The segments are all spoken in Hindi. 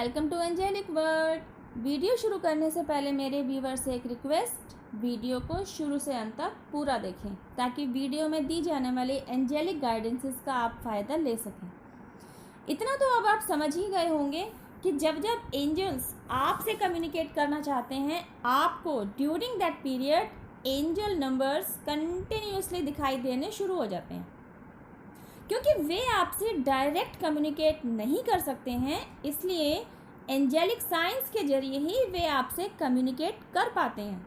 Welcome to angelic world. Video शुरू करने से पहले मेरे व्यूवर से एक रिक्वेस्ट, वीडियो को शुरू से अंत तक पूरा देखें ताकि वीडियो में दी जाने वाली एंजेलिक गाइडेंसेस का आप फ़ायदा ले सकें। इतना तो अब आप समझ ही गए होंगे कि जब जब एंजल्स आपसे कम्युनिकेट करना चाहते हैं, आपको during that period angel numbers continuously दिखाई देने शुरू हो जाते हैं। क्योंकि वे आपसे डायरेक्ट कम्युनिकेट नहीं कर सकते हैं, इसलिए एंजेलिक साइंस के जरिए ही वे आपसे कम्युनिकेट कर पाते हैं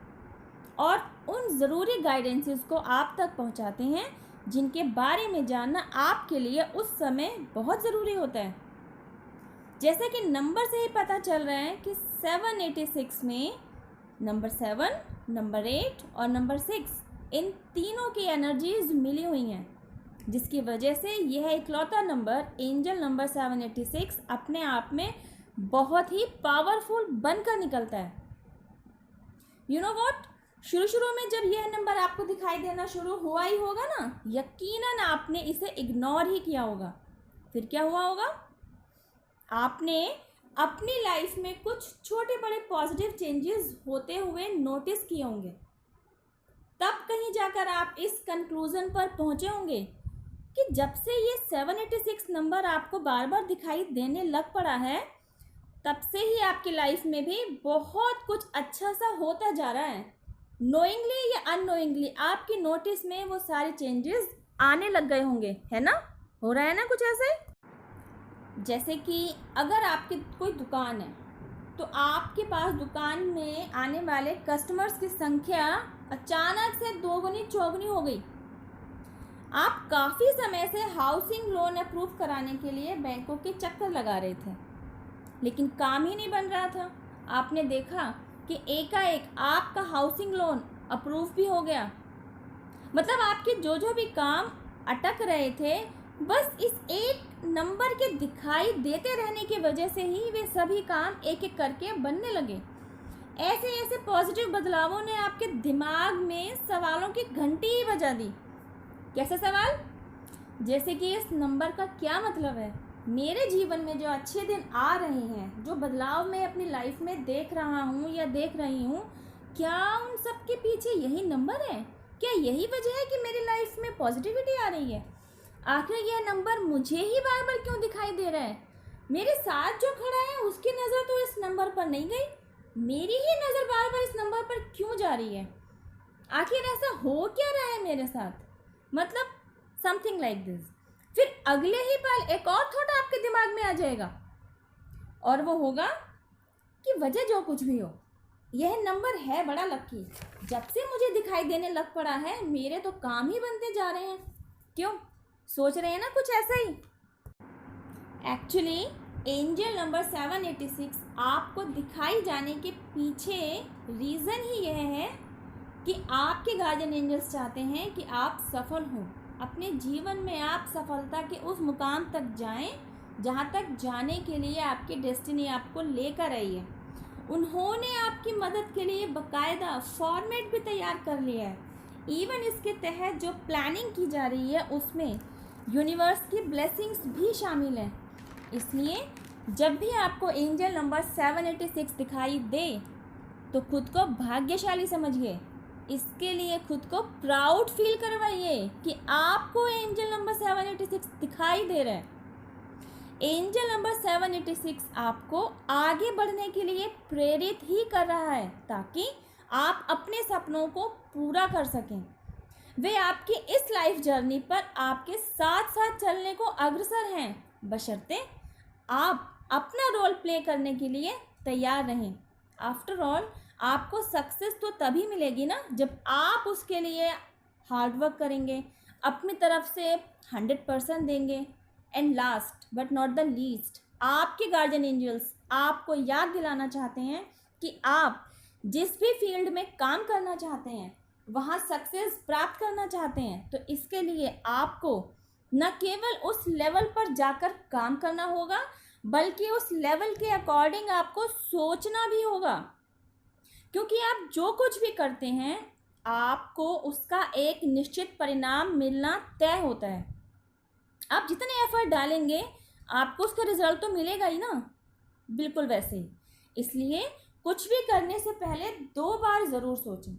और उन ज़रूरी गाइडेंसेस को आप तक पहुंचाते हैं जिनके बारे में जानना आपके लिए उस समय बहुत ज़रूरी होता है। जैसे कि नंबर से ही पता चल रहा है कि 786 में नंबर 7, नंबर 8 और नंबर 6 इन तीनों की एनर्जीज मिली हुई हैं, जिसकी वजह से यह इकलौता नंबर एंजल नंबर 786 अपने आप में बहुत ही पावरफुल बनकर निकलता है। यू नो व्हाट, शुरू में जब यह नंबर आपको दिखाई देना शुरू हुआ ही होगा ना, यकीनन आपने इसे इग्नोर ही किया होगा। फिर क्या हुआ होगा? आपने अपनी लाइफ में कुछ छोटे बड़े पॉजिटिव चेंजेस होते हुए नोटिस किए होंगे। तब कहीं जाकर आप इस कंक्लूजन पर पहुंचे होंगे कि जब से ये 786 नंबर आपको बार बार दिखाई देने लग पड़ा है, तब से ही आपकी लाइफ में भी बहुत कुछ अच्छा सा होता जा रहा है। नोइंगली या अननोइंगली आपकी नोटिस में वो सारे चेंजेस आने लग गए होंगे, है ना? हो रहा है ना कुछ ऐसे? जैसे कि अगर आपकी कोई दुकान है तो आपके पास दुकान में आने वाले कस्टमर्स की संख्या अचानक से दोगुनी चौगुनी हो गई। आप काफ़ी समय से हाउसिंग लोन अप्रूव कराने के लिए बैंकों के चक्कर लगा रहे थे, लेकिन काम ही नहीं बन रहा था। आपने देखा कि एकाएक आपका हाउसिंग लोन अप्रूव भी हो गया। मतलब आपके जो भी काम अटक रहे थे, बस इस एक नंबर के दिखाई देते रहने की वजह से ही वे सभी काम एक एक करके बनने लगे। ऐसे ऐसे पॉजिटिव बदलावों ने आपके दिमाग में सवालों की घंटी ही बजा दी। कैसे सवाल? जैसे कि इस नंबर का क्या मतलब है? मेरे जीवन में जो अच्छे दिन आ रहे हैं, जो बदलाव मैं अपनी लाइफ में देख रहा हूँ या देख रही हूँ, क्या उन सब के पीछे यही नंबर है? क्या यही वजह है कि मेरी लाइफ में पॉजिटिविटी आ रही है? आखिर यह नंबर मुझे ही बार बार क्यों दिखाई दे रहा है? मेरे साथ जो खड़ा है उसकी नज़र तो इस नंबर पर नहीं गई, मेरी ही नज़र बार बार इस नंबर पर क्यों जा रही है? आखिर ऐसा हो क्या रहा है मेरे साथ? मतलब समथिंग लाइक दिस। फिर अगले ही पल एक और थॉट आपके दिमाग में आ जाएगा और वो होगा कि वजह जो कुछ भी हो, यह नंबर है बड़ा लकी। जब से मुझे दिखाई देने लग पड़ा है, मेरे तो काम ही बनते जा रहे हैं। क्यों? सोच रहे हैं ना कुछ ऐसा ही? एक्चुअली एंजल नंबर 786 आपको दिखाई जाने के पीछे रीज़न ही यह है कि आपके गार्जियन एंजल्स चाहते हैं कि आप सफल हों। अपने जीवन में आप सफलता के उस मुकाम तक जाएं जहां तक जाने के लिए आपकी डेस्टिनी आपको लेकर आई है। उन्होंने आपकी मदद के लिए बाकायदा फॉर्मेट भी तैयार कर लिया है। इवन इसके तहत जो प्लानिंग की जा रही है उसमें यूनिवर्स की ब्लेसिंग्स भी शामिल हैं। इसलिए जब भी आपको एंजल नंबर 786 दिखाई दे तो खुद को भाग्यशाली समझिए। इसके लिए खुद को प्राउड फील करवाइए कि आपको एंजल नंबर 786 दिखाई दे रहा है। एंजल नंबर 786 आपको आगे बढ़ने के लिए प्रेरित ही कर रहा है ताकि आप अपने सपनों को पूरा कर सकें। वे आपकी इस लाइफ जर्नी पर आपके साथ साथ चलने को अग्रसर हैं, बशर्ते आप अपना रोल प्ले करने के लिए तैयार रहें। आफ्टर ऑल, आपको सक्सेस तो तभी मिलेगी ना जब आप उसके लिए हार्ड वर्क करेंगे, अपनी तरफ से 100% देंगे। And last but not the least, आपके गार्जियन एंजल्स आपको याद दिलाना चाहते हैं कि आप जिस भी फील्ड में काम करना चाहते हैं, वहाँ सक्सेस प्राप्त करना चाहते हैं, तो इसके लिए आपको न केवल उस लेवल पर जाकर काम करना होगा, बल्कि उस लेवल के अकॉर्डिंग आपको सोचना भी होगा। क्योंकि आप जो कुछ भी करते हैं, आपको उसका एक निश्चित परिणाम मिलना तय होता है। आप जितने एफर्ट डालेंगे, आपको उसका रिजल्ट तो मिलेगा ही ना। बिल्कुल वैसे ही। इसलिए कुछ भी करने से पहले 2 बार ज़रूर सोचें।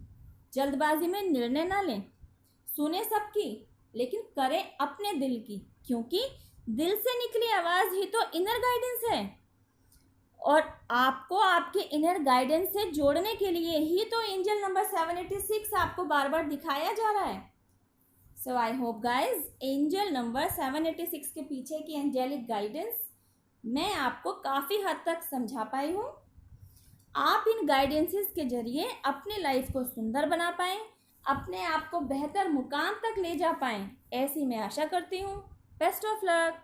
जल्दबाजी में निर्णय ना लें। सुने सबकी, लेकिन करें अपने दिल की, क्योंकि दिल से निकली आवाज़ ही तो इनर गाइडेंस है। और आपको आपके इनर गाइडेंस से जोड़ने के लिए ही तो एंजल नंबर 786 आपको बार बार दिखाया जा रहा है। So I hope guys, angel number 786 के पीछे की एंजेलिक गाइडेंस मैं आपको काफ़ी हद तक समझा पाई हूँ। आप इन गाइडेंसेस के जरिए अपने लाइफ को सुंदर बना पाएँ, अपने आप को बेहतर मुकाम तक ले जा पाएँ, ऐसी मैं आशा करती हूँ। Best of luck.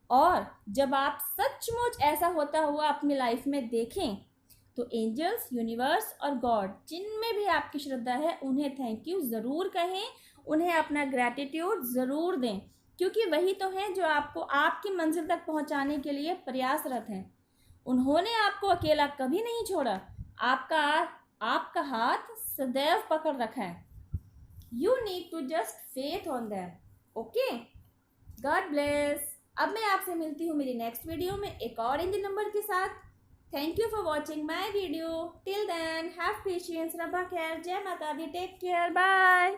और जब आप सचमुच ऐसा होता हुआ अपनी लाइफ में देखें तो एंजल्स, यूनिवर्स और गॉड, जिनमें भी आपकी श्रद्धा है, उन्हें थैंक यू ज़रूर कहें, उन्हें अपना ग्रैटिट्यूड ज़रूर दें, क्योंकि वही तो हैं जो आपको आपकी मंजिल तक पहुंचाने के लिए प्रयासरत हैं। उन्होंने आपको अकेला कभी नहीं छोड़ा, आपका हाथ सदैव पकड़ रखा है। You need to just faith on them. Okay, God bless. अब मैं आपसे मिलती हूँ मेरी नेक्स्ट वीडियो में एक और एंजल नंबर के साथ। Thank you for watching my video. Till then have patience, रब्बा खैर, जय माता दी, टेक केयर, बाय।